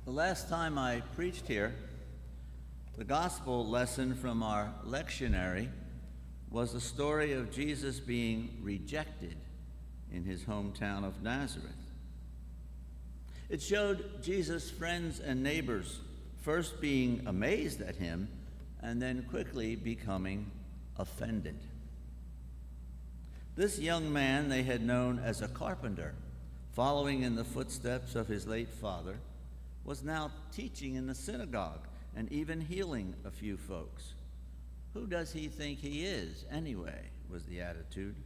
The last time I preached here, the gospel lesson from our lectionary was the story of Jesus being rejected in his hometown of Nazareth. It showed Jesus' friends and neighbors first being amazed at him and then quickly becoming offended. This young man they had known as a carpenter, following in the footsteps of his late father, was now teaching in the synagogue and even healing a few folks. Who does he think he is, anyway, was the attitude,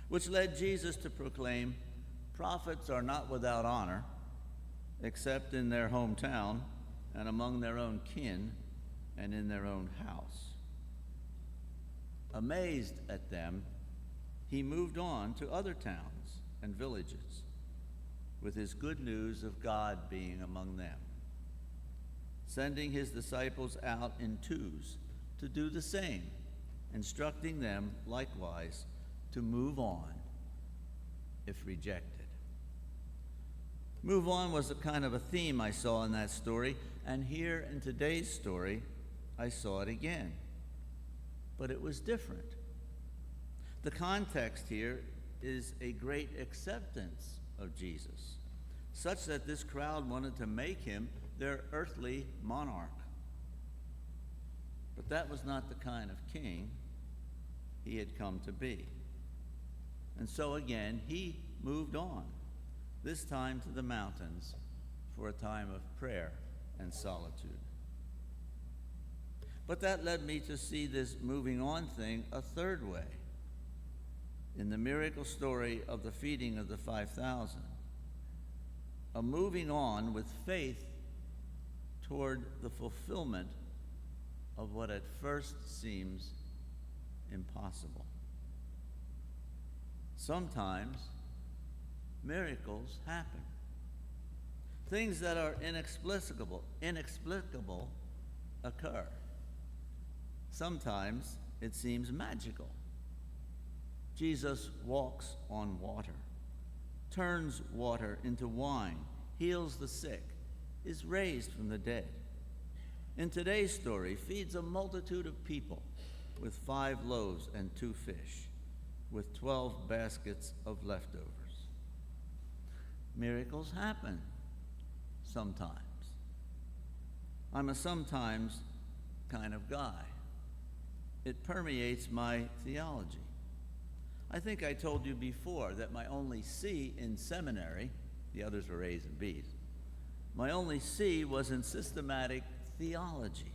which led Jesus to proclaim, prophets are not without honor, except in their hometown and among their own kin and in their own house. Amazed at them, he moved on to other towns and villages, with his good news of God being among them, sending his disciples out in twos to do the same, instructing them likewise to move on if rejected. Move on was a kind of a theme I saw in that story, and here in today's story, I saw it again. But it was different. The context here is a great acceptance of Jesus, such that this crowd wanted to make him their earthly monarch. But that was not the kind of king he had come to be. And so again, he moved on, this time to the mountains for a time of prayer and solitude. But that led me to see this moving on thing a third way. In the miracle story of the feeding of the 5,000, a moving on with faith toward the fulfillment of what at first seems impossible. Sometimes miracles happen. Things that are inexplicable occur. Sometimes it seems magical. Jesus walks on water, turns water into wine, heals the sick, is raised from the dead. In today's story, feeds a multitude of people with 5 loaves and 2 fish, with 12 baskets of leftovers. Miracles happen sometimes. I'm a sometimes kind of guy. It permeates my theology. I think I told you before that my only C in seminary, the others were A's and B's, my only C was in systematic theology,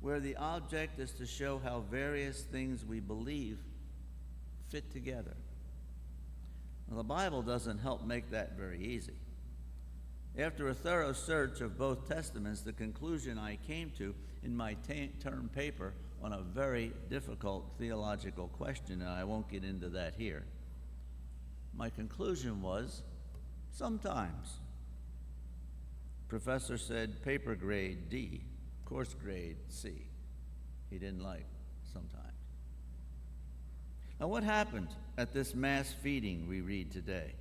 where the object is to show how various things we believe fit together. Well, the Bible doesn't help make that very easy. After a thorough search of both testaments, the conclusion I came to in my term paper on a very difficult theological question, and I won't get into that here, my conclusion was sometimes. Professor said paper grade D, course grade C. He didn't like sometimes. Now, what happened at this mass feeding we read today?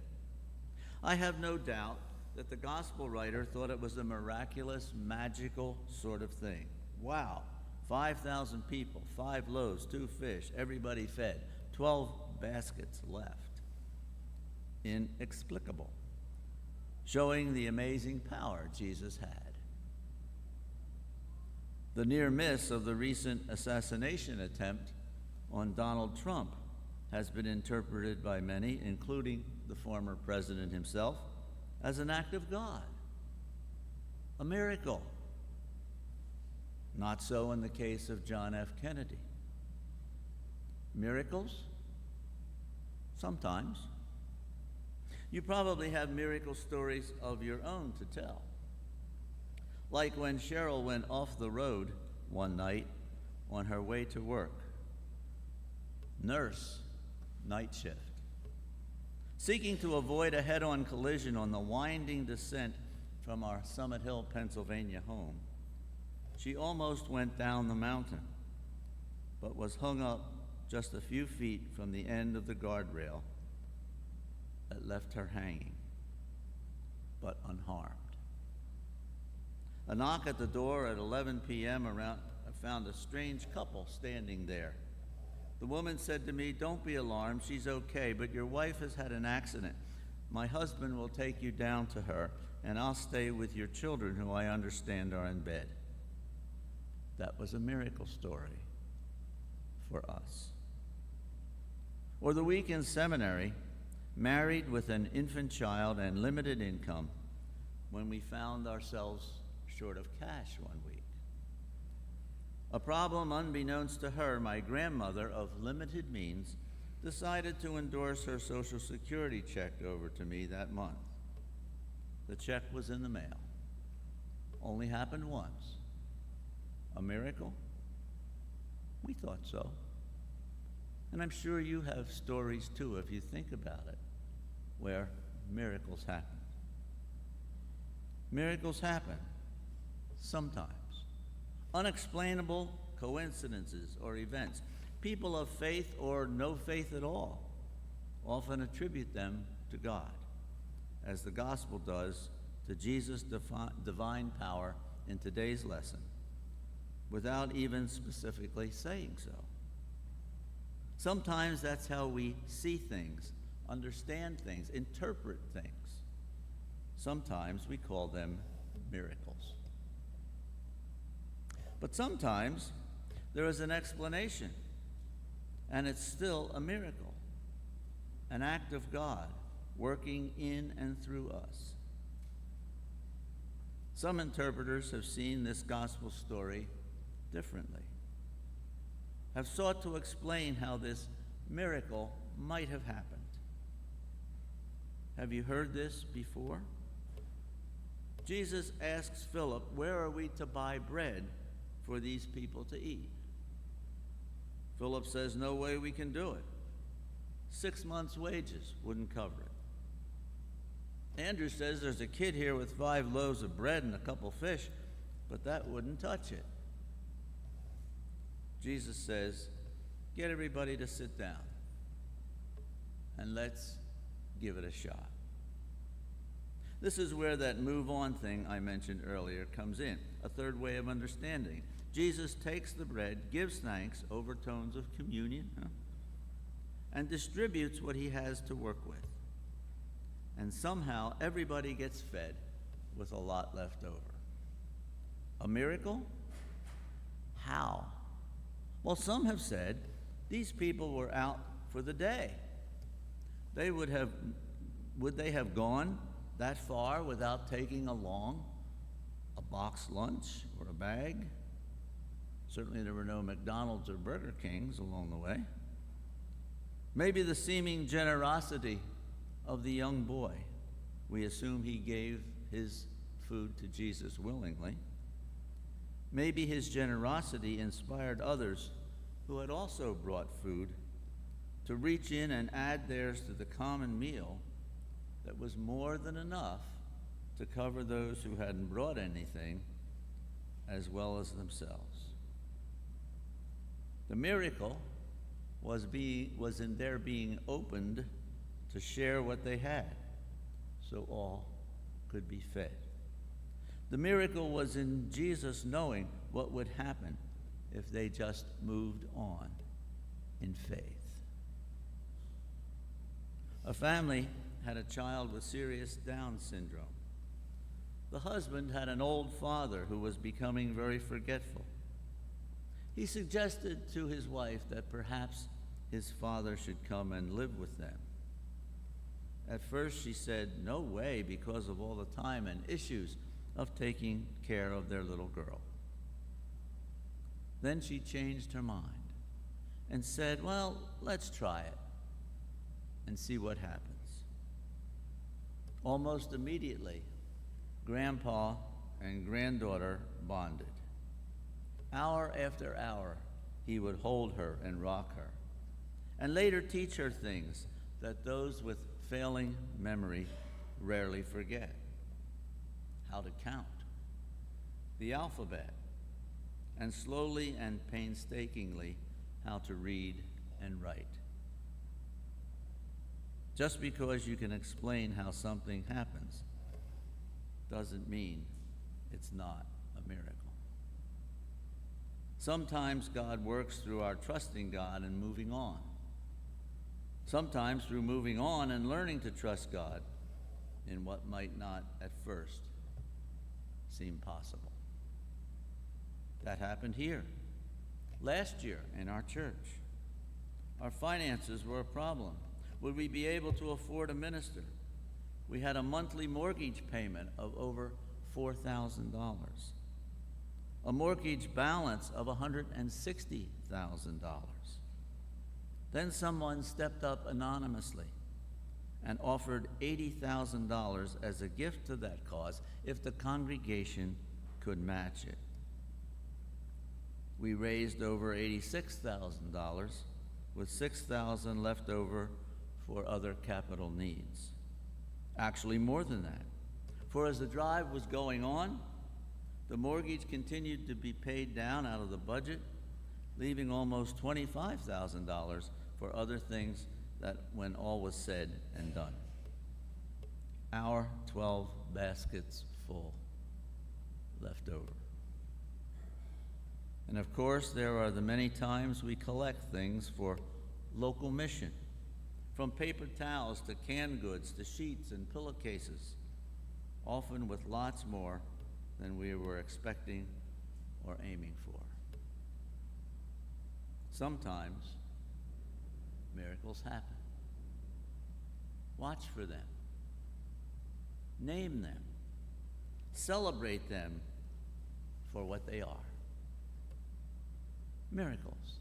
I have no doubt that the gospel writer thought it was a miraculous, magical sort of thing. Wow, 5,000 people, 5 loaves, 2 fish, everybody fed, 12 baskets left. Inexplicable, showing the amazing power Jesus had. The near miss of the recent assassination attempt on Donald Trump has been interpreted by many, including the former president himself, as an act of God, a miracle. Not so in the case of John F. Kennedy. Miracles? Sometimes. You probably have miracle stories of your own to tell. Like when Cheryl went off the road one night on her way to work. Nurse, night shift. Seeking to avoid a head-on collision on the winding descent from our Summit Hill, Pennsylvania home, she almost went down the mountain, but was hung up just a few feet from the end of the guardrail that left her hanging, but unharmed. A knock at the door at 11 p.m. I found a strange couple standing there. The woman said to me, "Don't be alarmed, she's okay, but your wife has had an accident. My husband will take you down to her, and I'll stay with your children, who I understand are in bed." That was a miracle story for us. Or the week in seminary, married with an infant child and limited income, when we found ourselves short of cash one week. A problem unbeknownst to her, my grandmother of limited means decided to endorse her Social Security check over to me that month. The check was in the mail. Only happened once. A miracle? We thought so. And I'm sure you have stories too, if you think about it, where miracles happen. Miracles happen sometimes. Unexplainable coincidences or events. People of faith or no faith at all often attribute them to God, as the gospel does to Jesus' divine power in today's lesson, without even specifically saying so. Sometimes that's how we see things, understand things, interpret things. Sometimes we call them miracles. But sometimes there is an explanation, and it's still a miracle, an act of God working in and through us. Some interpreters have seen this gospel story differently, have sought to explain how this miracle might have happened. Have you heard this before? Jesus asks Philip, "Where are we to buy bread for these people to eat?" Philip says, "No way we can do it. 6 months' wages wouldn't cover it." Andrew says, "There's a kid here with 5 loaves of bread and a couple fish, but that wouldn't touch it." Jesus says, "Get everybody to sit down, and let's give it a shot." This is where that move on thing I mentioned earlier comes in, a third way of understanding. Jesus takes the bread, gives thanks, overtones of communion, and distributes what he has to work with. And somehow everybody gets fed with a lot left over. A miracle? How? Well, some have said these people were out for the day. Would they have gone that far without taking along a box lunch or a bag? Certainly there were no McDonald's or Burger Kings along the way. Maybe the seeming generosity of the young boy. We assume he gave his food to Jesus willingly. Maybe his generosity inspired others who had also brought food to reach in and add theirs to the common meal that was more than enough to cover those who hadn't brought anything, as well as themselves. The miracle was in their being opened to share what they had, so all could be fed. The miracle was in Jesus knowing what would happen if they just moved on in faith. A family had a child with serious Down syndrome. The husband had an old father who was becoming very forgetful. He suggested to his wife that perhaps his father should come and live with them. At first she said, "No way," because of all the time and issues of taking care of their little girl. Then she changed her mind and said, "Well, let's try it and see what happens." Almost immediately, Grandpa and granddaughter bonded. Hour after hour, he would hold her and rock her, and later teach her things that those with failing memory rarely forget. How to count, the alphabet, and slowly and painstakingly how to read and write. Just because you can explain how something happens doesn't mean it's not a miracle. Sometimes God works through our trusting God and moving on. Sometimes through moving on and learning to trust God in what might not at first seem possible. That happened here last year in our church. Our finances were a problem. Would we be able to afford a minister? We had a monthly mortgage payment of over $4,000, a mortgage balance of $160,000. Then someone stepped up anonymously and offered $80,000 as a gift to that cause if the congregation could match it. We raised over $86,000 with $6,000 left over for other capital needs. Actually, more than that. For as the drive was going on, the mortgage continued to be paid down out of the budget, leaving almost $25,000 for other things that when all was said and done. Our 12 baskets full left over. And of course, there are the many times we collect things for local mission, from paper towels to canned goods to sheets and pillowcases, often with lots more than we were expecting or aiming for. Sometimes miracles happen. Watch for them. Name them. Celebrate them for what they are. Miracles.